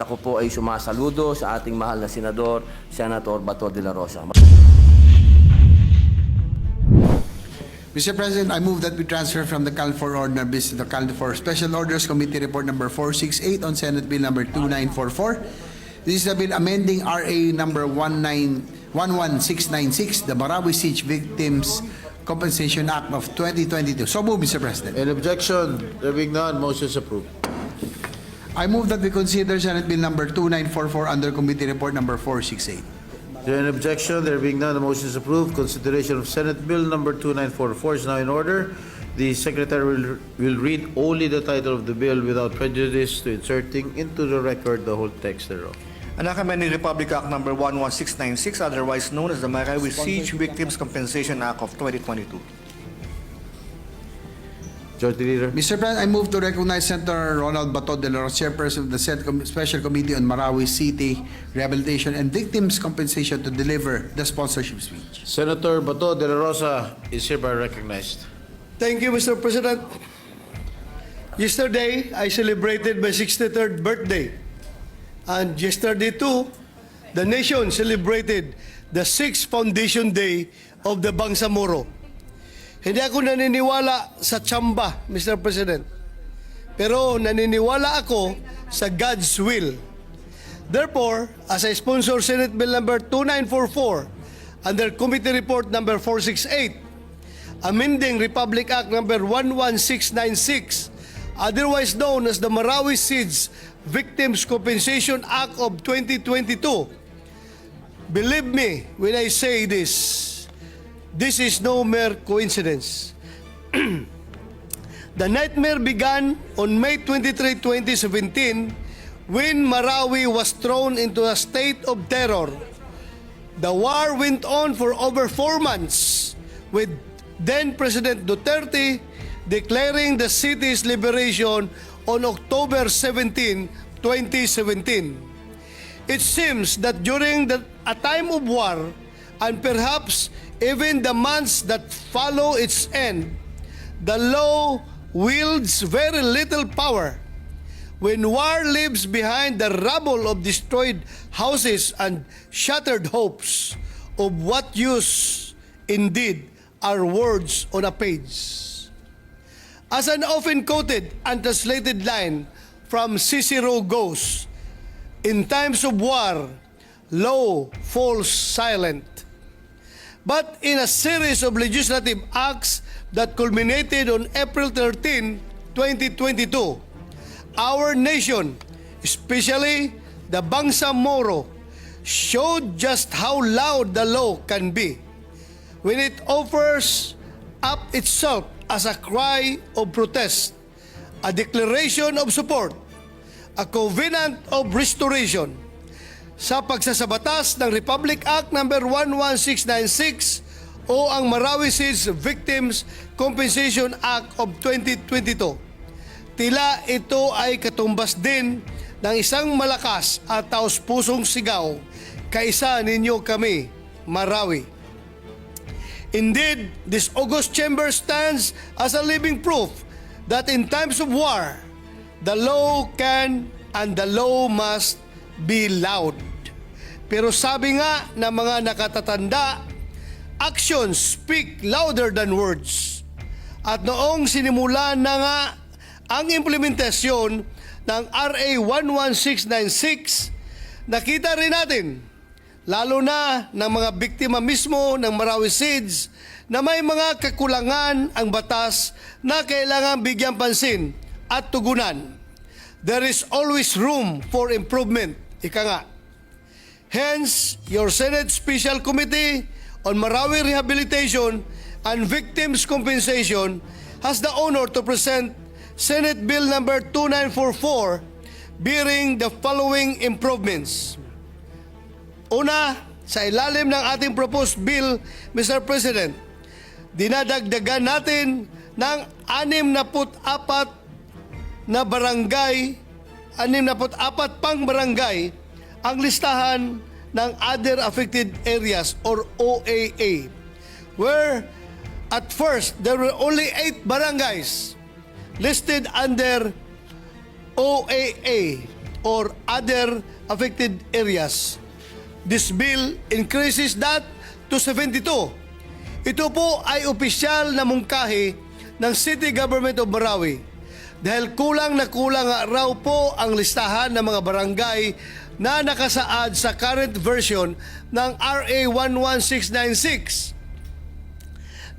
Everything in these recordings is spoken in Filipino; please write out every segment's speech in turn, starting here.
ako po ay sumasaludo sa ating mahal na Senador, Senator Bato de la Rosa. Mr. President, I move that we transfer from the Call for Order business to the Call for Special Orders Committee Report number 468 on Senate Bill number 2944. This is the bill amending RA number 11696, the Marawi Siege Victims Compensation Act of 2022. So move, Mr. President. Any objection? There being none, motion is approved. I move that we consider Senate Bill number 2944 under Committee Report number 468. Is there any objection? There being none, the motion is approved. Consideration of Senate Bill number 2944 is now in order. The Secretary will read only the title of the bill without prejudice to inserting into the record the whole text thereof. An amending Republic Act number 11696, otherwise known as the Marawi Siege Victims Compensation Act of 2022. Majority Leader. Mr. President, I move to recognize Senator Ronald Bato de la Rosa, Chairperson of the Senate Special Committee on Marawi City Rehabilitation and Victims Compensation, to deliver the sponsorship speech. Senator Bato de la Rosa is hereby recognized. Thank you, Mr. President. Yesterday, I celebrated my 63rd birthday. And yesterday too, the nation celebrated the 6th Foundation Day of the Bangsamoro. Hindi ako naniniwala sa tsamba, Mr. President. Pero naniniwala ako sa God's will. Therefore, as I sponsor Senate Bill number 2944 under Committee Report number 468, amending Republic Act number 11696, otherwise known as the Marawi Siege Victims Compensation Act of 2022. Believe me when I say this is no mere coincidence. The nightmare began on May 23, 2017 when Marawi was thrown into a state of terror. The war went on for over 4 months, with then President Duterte declaring the city's liberation on October 17, 2017. It seems that during a time of war, and perhaps even the months that follow its end, the law wields very little power. When war leaves behind the rubble of destroyed houses and shattered hopes, of what use indeed are words on a page? As an often quoted and translated line from Cicero goes, in times of war, law falls silent. But in a series of legislative acts that culminated on April 13, 2022, our nation, especially the Bangsamoro, showed just how loud the law can be when it offers up itself as a cry of protest, a declaration of support, a covenant of restoration. Sa pagsasabatas ng Republic Act number 11696 o ang Marawi Siege Victims Compensation Act of 2022. Tila ito ay katumbas din ng isang malakas at taos-pusong sigaw, kaisa ninyo kami, Marawi. Indeed, this august chamber stands as a living proof that in times of war, the law can and the law must be loud. Pero sabi nga ng mga nakatatanda, actions speak louder than words. At noong sinimulan na nga ang implementasyon ng RA 11696, nakita rin natin, lalo na ng mga biktima mismo ng Marawi Siege, na may mga kakulangan ang batas na kailangan bigyan pansin at tugunan. There is always room for improvement, ika nga. Hence, your Senate Special Committee on Marawi Rehabilitation and Victims Compensation has the honor to present Senate Bill number 2944 bearing the following improvements. Una, sa ilalim ng ating proposed bill, Mr. President, dinadagdagan natin ng 64 na barangay, 64 pang barangay ang listahan ng Other Affected Areas or OAA, where at first there were only 8 barangays listed under OAA. or other affected areas. This bill increases that to 72. Ito po ay opisyal na mungkahi ng City Government of Marawi dahil kulang na kulang raw po ang listahan ng mga barangay na nakasaad sa current version ng RA 11696.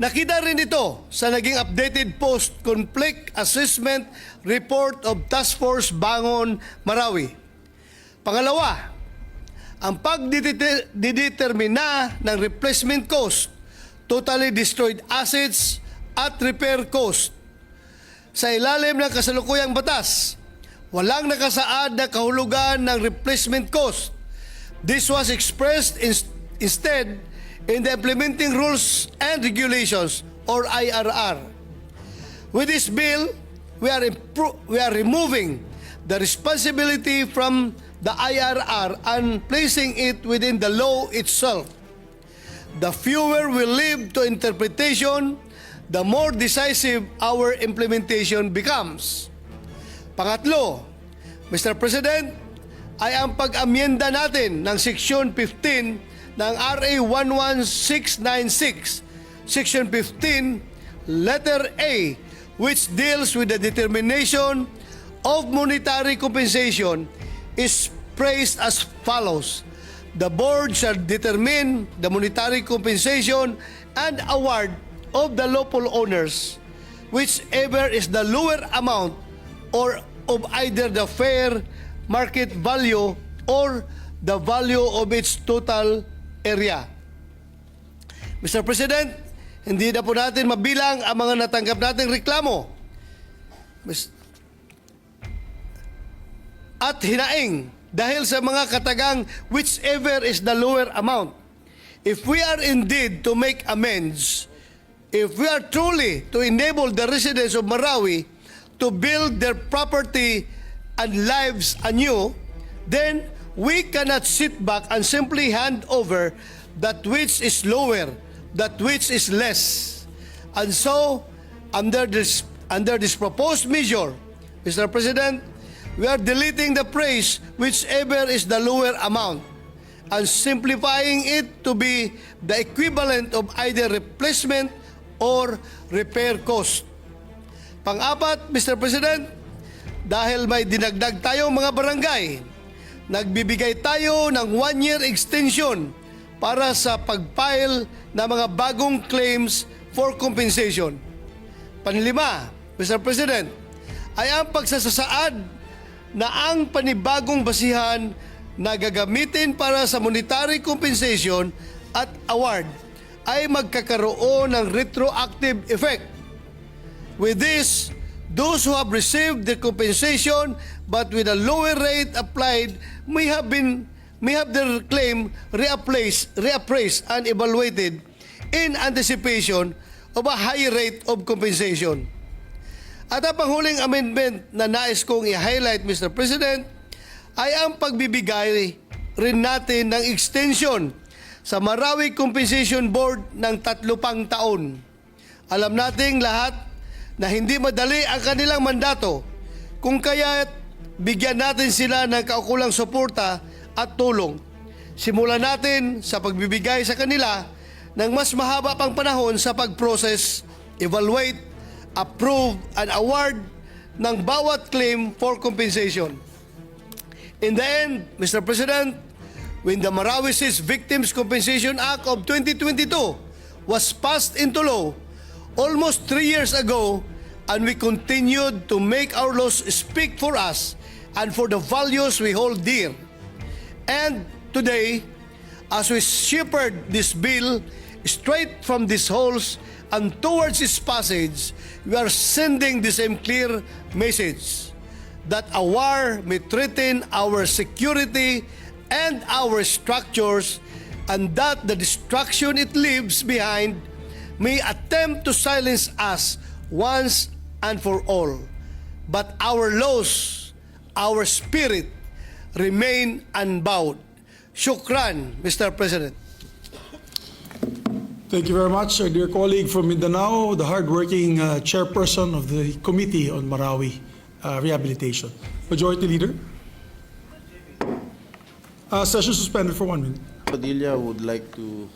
Nakita rin ito sa naging updated post-conflict assessment report of Task Force Bangon Marawi. Pangalawa, ang pagdidetermina ng replacement cost, totally destroyed assets at repair cost. Sa ilalim ng kasalukuyang batas, walang nakasaad na kahulugan ng replacement cost. This was expressed instead in the implementing rules and regulations or IRR. With this bill, we are removing the responsibility from the IRR and placing it within the law itself. The fewer we leave to interpretation, the more decisive our implementation becomes. Pangatlo, Mr. President, ay ang pag-amyenda natin ng Section 15 ng RA 11696, Section 15, Letter A, which deals with the determination of monetary compensation, is phrased as follows. The board shall determine the monetary compensation and award of the lawful owners, whichever is the lower amount or of either the fair market value or the value of its total area. Mr. President, hindi na po natin mabilang ang mga natanggap nating reklamo at hinaing dahil sa mga katagang whichever is the lower amount. If we are indeed to make amends, if we are truly to enable the residents of Marawi to build their property and lives anew, then we cannot sit back and simply hand over that which is lower, that which is less. And so, under this proposed measure, Mr. President, we are deleting the phrase whichever is the lower amount and simplifying it to be the equivalent of either replacement or repair cost. Pang-apat, Mr. President, dahil may dinagdag tayong mga barangay, nagbibigay tayo ng 1-year extension para sa pag-file ng mga bagong claims for compensation. Panlima, Mr. President, ay ang pagsasaad na ang panibagong basihan na gagamitin para sa monetary compensation at award ay magkakaroon ng retroactive effect. With this, those who have received the compensation but with a lower rate applied may have their claim reappraised and evaluated in anticipation of a higher rate of compensation. At ang panghuling amendment na nais kong i-highlight, Mr. President, ay ang pagbibigay rin natin ng extension sa Marawi Compensation Board ng 3 pang taon. Alam nating lahat na hindi madali ang kanilang mandato, kung kaya bigyan natin sila ng kaukulang suporta at tulong. Simulan natin sa pagbibigay sa kanila ng mas mahaba pang panahon sa pag-process, evaluate, approve, and award ng bawat claim for compensation. In the end, Mr. President, when the Marawi Victims Compensation Act of 2022 was passed into law almost 3 years ago, and we continued to make our laws speak for us and for the values we hold dear. And today, as we shepherd this bill straight from these halls and towards its passage, we are sending the same clear message that a war may threaten our security and our structures, and that the destruction it leaves behind may attempt to silence us once and for all. But our laws, our spirit, remain unbowed. Shukran, Mr. President. Thank you very much, our dear colleague from Mindanao, the hardworking chairperson of the Committee on Marawi Rehabilitation. Majority Leader. Session suspended for 1 minute. Padilla would like to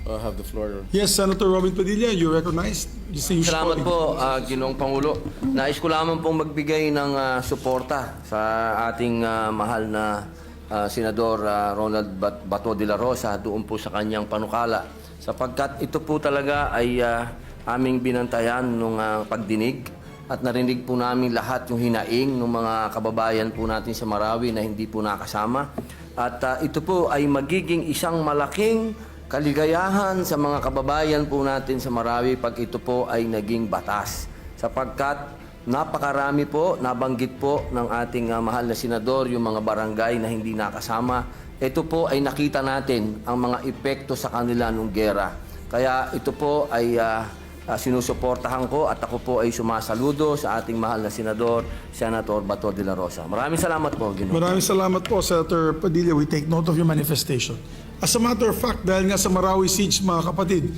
have the floor. Yes, Senator Robin Padilla, you recognized. Distinguished Salamat colleague. po, Ginoong Pangulo. Nais ko lamang pong magbigay ng suporta sa ating mahal na Senador Ronald Bato de la Rosa doon po sa kanyang panukala. Sapagkat ito po talaga ay aming binantayan nung pagdinig at narinig po namin lahat yung hinaing ng mga kababayan po natin sa Marawi na hindi po nakasama. At ito po ay magiging isang malaking kaligayahan sa mga kababayan po natin sa Marawi pag ito po ay naging batas. Sapagkat napakarami po, nabanggit po ng ating mahal na senador yung mga barangay na hindi nakasama. Ito po ay nakita natin ang mga epekto sa kanila nung gera. Kaya ito po ay sinusuportahan ko at ako po ay sumasaludo sa ating mahal na senador, Senator Bato de la Rosa. Maraming salamat po, Ginoong. Maraming salamat po, Senator Padilla. We take note of your manifestation. As a matter of fact, dahil nga sa Marawi Siege, mga kapatid,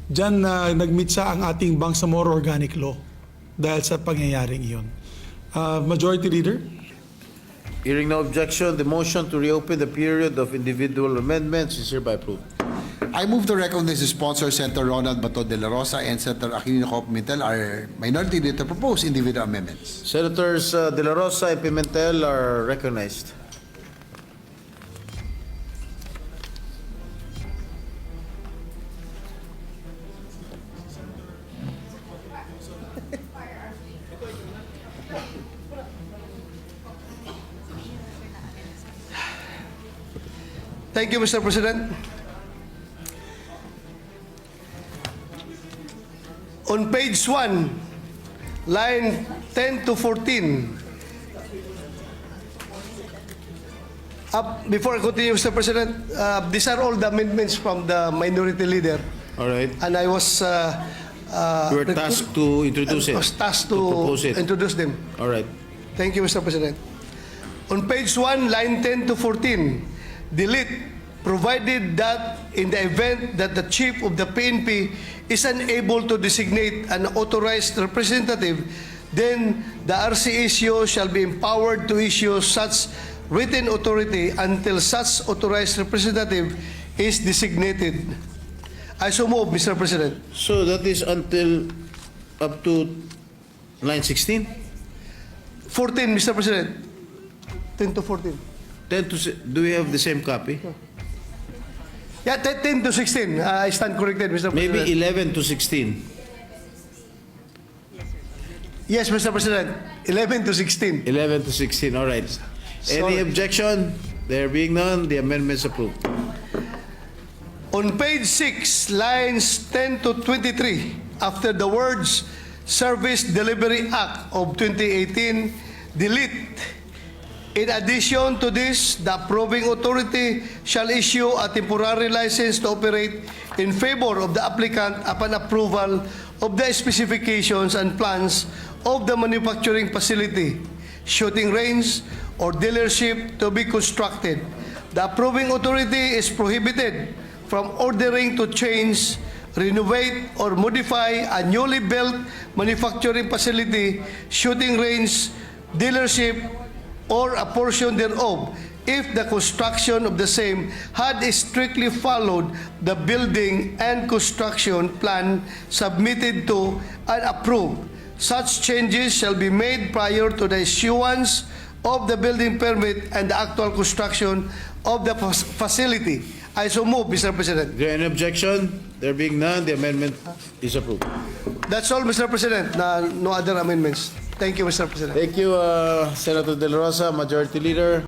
dyan nagmitsa ang ating Bangsamoro Organic Law dahil sa pangyayaring iyon. Majority Leader? Hearing no objection, the motion to reopen the period of individual amendments is hereby approved. I move to recognize the sponsor, Senator Ronald Bato de la Rosa and Senator Aking, our minority leader, to propose individual amendments. Senators De La Rosa and Pimentel are recognized. Thank you, Mr. President. On page 1, line 10 to 14. Before I continue, Mr. President, these are all the amendments from the minority leader. All right. And I was You were tasked to introduce it. was tasked to propose to it. introduce them. All right. Thank you, Mr. President. On page 1, line 10 to 14, delete, provided that in the event that the chief of the PNP is unable to designate an authorized representative, then the RCSO shall be empowered to issue such written authority until such authorized representative is designated. I so move, Mr. President. So that is until up to line 16? 14, Mr. President. 10 to 14. 10 to, do we have the same copy? Yeah, 10 to 16. I stand corrected, Mr. President. Maybe 11 to 16. Yes, Mr. President. 11 to 16. 11 to 16, all right. Sorry. Any objection? There being none, the amendment is approved. On page 6, lines 10 to 23, after the words Service Delivery Act of 2018, delete. In addition to this, the approving authority shall issue a temporary license to operate in favor of the applicant upon approval of the specifications and plans of the manufacturing facility, shooting range, or dealership to be constructed. The approving authority is prohibited from ordering to change, renovate, or modify a newly built manufacturing facility, shooting range, dealership, or a portion thereof, if the construction of the same had strictly followed the building and construction plan submitted to and approved. Such changes shall be made prior to the issuance of the building permit and the actual construction of the facility. I so move, Mr. President. Is there any objection? There being none, the amendment is approved. That's all, Mr. President. No other amendments. Thank you, Mr. President. Thank you, Senator De La Rosa, Majority Leader.